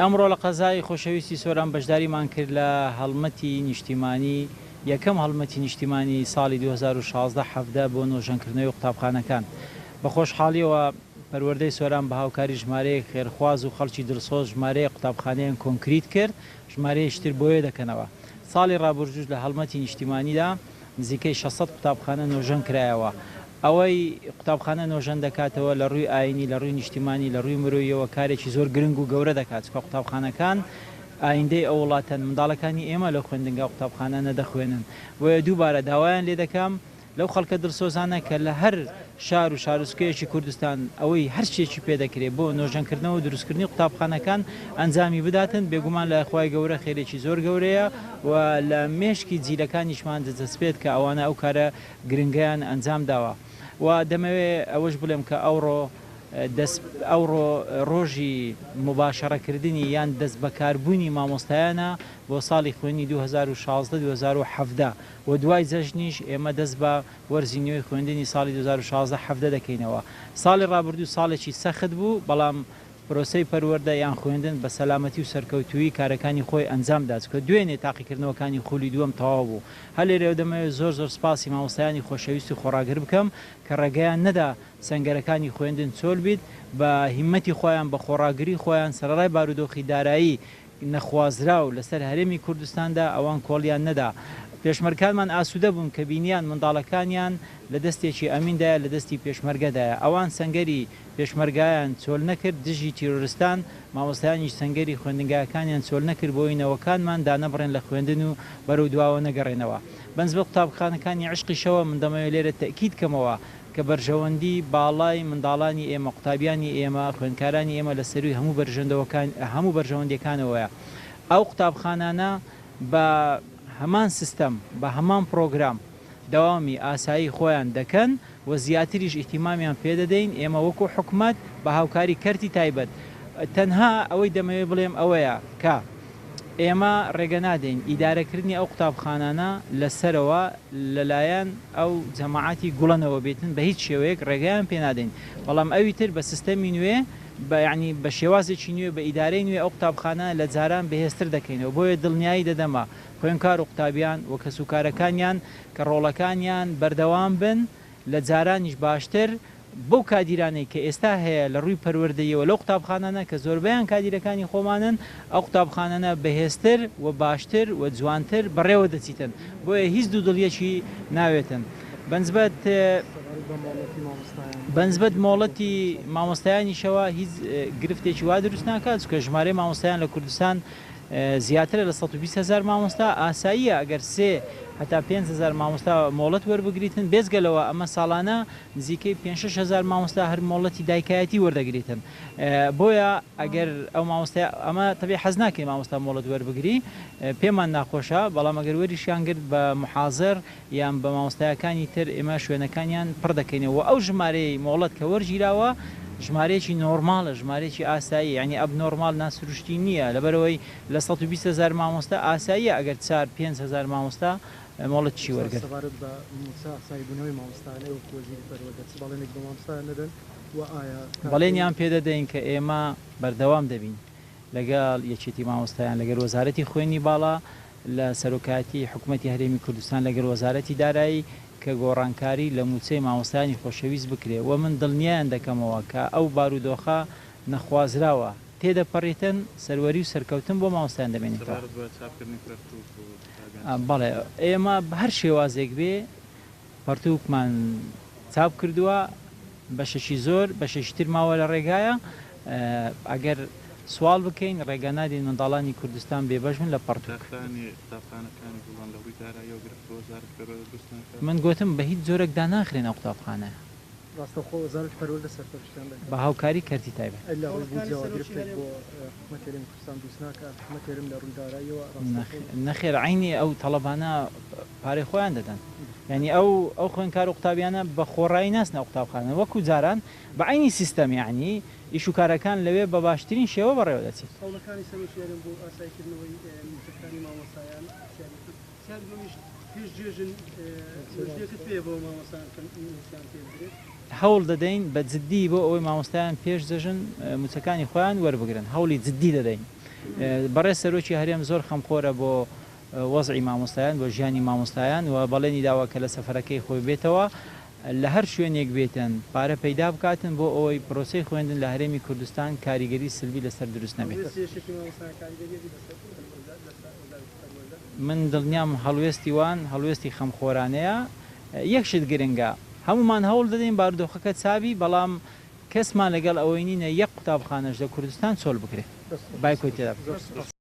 ئەمڕۆ لە قەزای خۆشەویستی سۆران بەشداریمان کرد لە هەڵمەتی نیشتیمانی یەکەم هەڵمەتی نیشتیمانی ساڵی 2016 بۆ نۆژەنکردنەوەی قوتابخانەکان بە خۆشحاڵیەوە پەروەردەی سۆران بە هاوکاری ژمارەیە خێرخواز و خەڵکی دڵسۆز ژمارەیە قوتابخانەیان کۆنکریت کرد ژمارەیەشتر بۆیە دەکەنەوە. ساڵی ڕابردوو لە هەڵمەتی نیشتیمانیدا نزیکەی 600 قوتابخانە نۆژەن کرایەوە. ئەوەی قوتابخانە نۆژەن دەکاتەوە لە ڕووی ئاینی لە ڕووی نیشتیمانی لە ڕووی مرۆیەوە کارێکی زۆر گرنگ و گەورە دەکات کە قوتابخانەکان ئایندەی ئەو وڵاتەن منداڵەکانی ئێمە لە خوێندنگا قوتابخانە نەدەخوێنن وە دووبارە داوایان لێ دەکەم لەو خەڵکە دڵسۆزانە کە لە هەر شار و شارستکەیەکی کوردستان ئەوەی هەر شتێکی پێدەکرێت بۆ نۆژەنکردنەوە و دروستکردنی قوتابخانەکان ئەنجامی بداتن بێگومان لە خوای گەورە خێرێکی زۆر گەورەیە و لە مێشکی جیلەکانیشمان دەدەستپێت کە ئەوانە ئەو کارە گرنگیان ئەنجام داوە. و دەمەوێت ئەوەش بڵێم کە ئەوڕۆ ڕۆژی مباشەڕەکردنی یان دەست بەکاربوونی مامۆستایانە بۆ ساڵی خوێنی 2016-2017 و دوای جەژنیش ئێمە دەست بە وەرزینەوەی خوێندنی ساڵی 2016 دەکەینەوە. ساڵی ڕابردوو ساڵێکی سەخت بوو بەڵام پرۆسەی پەروەردە یان خوێندن بە سەلامەتی و سەرکەوتووی کارەکانی خۆی ئەنجام دات کە دوێنێ تاقیکردنەوەکانی خولی دووەم تەواو بوو. هەلێرەوە دەمەوێت زۆر سپاسی مامۆستایانی خۆشەویست و خۆراگر بکەم کە ڕێگەیان نەدا سەنگەرەکانی خوێندن چۆل بیت بە هیمەتی خۆیان بە خۆراگری خۆیان سەرڕای بارودۆخی دارایی نەخوازرا و لەسەر هەرێمی کوردستاندا ئەوان کۆڵیان نەدا. پێشمەرگەکانمان ئاسوودە بوون کە بینیان منداڵەکانیان لە دەستێکی ئەمیندایە لە دەستی پێشمەرگەدایە ئەوان سەنگەری پێشمەرگایان چۆل نەکرد دژی تیرۆریستان مامۆستایانیش سەنگەری خوێندنگایەکانیان چۆل نەکرد بۆی نەوەکانمان دانەبڕێن لە خوێندن و بەرەو دواوە نەگەڕێنەوە. بەنسبە قوتابخانەکانی عشقیشەوە من دەمەوێت لێرە تەکید کەمەوە کە بەرژەوەندی باڵای منداڵانی ئێمە قوتابیانی ئێمە خوێندکارانی ئێمە لە سەروی هەموو بەرژەوەندیەکانەوەیە. ئەو قوتابخانانە بە هەمان سیستەم بە هەمان پرۆگرام دەوامی ئاسایی خۆیان دەکەن و زیاتریش ئیحتیمامیان پێدەدەین ئێمە وەکو حکومەت بە هاوکاری کەرتی تایبەت. تەنها ئەوەی دەمەوێت بڵێم ئەوەیە کە ئێمە ڕێگە نادەین ئیدارەکردنی ئەو قوتابخانانە لەسەرەوە لەلایەن ئەو جەماعەتی گوڵەنەوە بێتن بە هیچ شێوەیەک ڕێگەیان پێ نادەین بەڵام ئەوی تر بە سیستەمی نوێ ینی بە شێوازێکی نوێ بە ئیدارەی نوێ ئەو قوتابخانە لە جاران بەهێزتر دەکەینەوە بۆیە دڵنیایی دەدەمە خوێندکار و قوتابیان و کەسوکارەکانیان کە ڕۆڵەکانیان بەردەوام بن لە جارانیش باشتر بەو کادیرانەی کە ئێستا هەیە لە ڕووی پەروەردەیەوە لەو قوتابخانانە کە زۆربیان کادیرەکانی خۆمانن ئەو قوتابخانانە بەهێزتر و باشتر و جوانتر بەڕێوە دەچیتن بۆیە هیچ دوودڵیەکی ناوێتن. بەنسبەت مۆڵەتی مامۆستایانیشەوە هیچ گرفتێکی وا دروست ناکات کە ژمارەی مامۆستایان لە کوردستان زیاترە لە 120,000 مامۆستا ئاساییە ئەگەر هەتا 5,000 مامۆستا مۆڵەت وەربگریتن بێزگەلەوە ئەمە ساڵانە نزیکەی 5,000 مامۆستا هەر مۆڵەتی دایکایەتی وەردەگریتن بۆیە ئەگەر ئەو مامۆستا ئەمە تەبێ حەز ناکەی مامۆستا مۆڵەت وەربگری پێمان ناخۆشە بەڵام ئەگەر وەریشیان گرت بە محازر یان بە مامۆستایەکانی تر ئێمە شوێنەکانیان پڕ دەکەینەوە ئەو ژمارەی مۆڵەت کە وەرگیراوە ژمارەیەکی نۆرمالە ژمارەیەکی ئاسایی یعنی ئەب نۆرمال ناسروشتی نییە لەبەرەوەی لە 120,000 مامۆستا ئاساییە ئەگەر 4-5,000 مامۆستا مۆڵەت چی وەرگرت. بەڵێنیان پێدەدەین کە ئێمە بەردەوام دەبین لەگەڵ یەکێتی مامۆستایان لەگەر وەزارەتی خوێنی باڵا لە سەرۆکاتی حکوومەتی هەرێمی کوردستان لەگەر وەزارەتی دارایی کە گۆڕانکاری لە موچەی مامۆستایانی خۆشەویست بکرێ و من دڵنیایان دەکەمەوە کە ئەو بارودۆخە نەخوازراوە تێدەپەڕێتن سەروەری و سەرکەوتن بۆ مامۆستایان دەمێنێتەوە. بەڵێ ئێمە هەر شێوازێک بێ پەرتووکمان چاپ کردووە بەشەشی زۆر بەشەشی تر ماوە لە ڕێگایە ئەگەر سوال بکەین ڕێگە نادین منداڵانی کوردستان بێبەشن لە پەرتووک. من گوتم بە هیچ جۆرەکدا ناخرێن ئەو قوتابخانە بە هاوکاری کەرتی تایبەت. نەخێر عینی ئەو تەڵەبانە پارەی خۆیان دەدەن ینی ئەو خوێندکار و قوتابیانە بە خۆڕایی ناسنە قوتابخانە وەکو جاران بە عینی سیستەم یعنی ئیش و کارەکان لەوێ بە باشترین شێوە بەڕێوە دەچێت. هەوڵ دەدەین بە جددی بۆ ئەوەی مامۆستایان پێش دەژن موچەکانی خۆیان وەربگرن هەوڵی جددی دەدەین بەڕێز سەرۆکی هەرێم زۆر خەمخۆرە بۆ وەزعی مامۆستایان بۆ ژیانی مامۆستایان و بەڵێنی داوە کە لە سەفەرەکەی خۆی بێتەوە لە هەر شوێنێک بێتن پارە پەیدا بکاتن بۆ ئەوەی پرۆسی خوێندن لە هەرێمی کوردستان کاریگەری سلبی لەسەر دروست نەبێت. من دڵنیام هەڵوێستی وان هەڵوێستی خەمخۆرانەیە یەکشت گرنگە هەمومان هەوڵ دەدەین بارودۆخەکە چاوی بەڵام کەسمان لەگەڵ ئەوەی نینە یەک قوتابخانەش لە کوردستان چۆل بکرێت. بای کۆی تێدا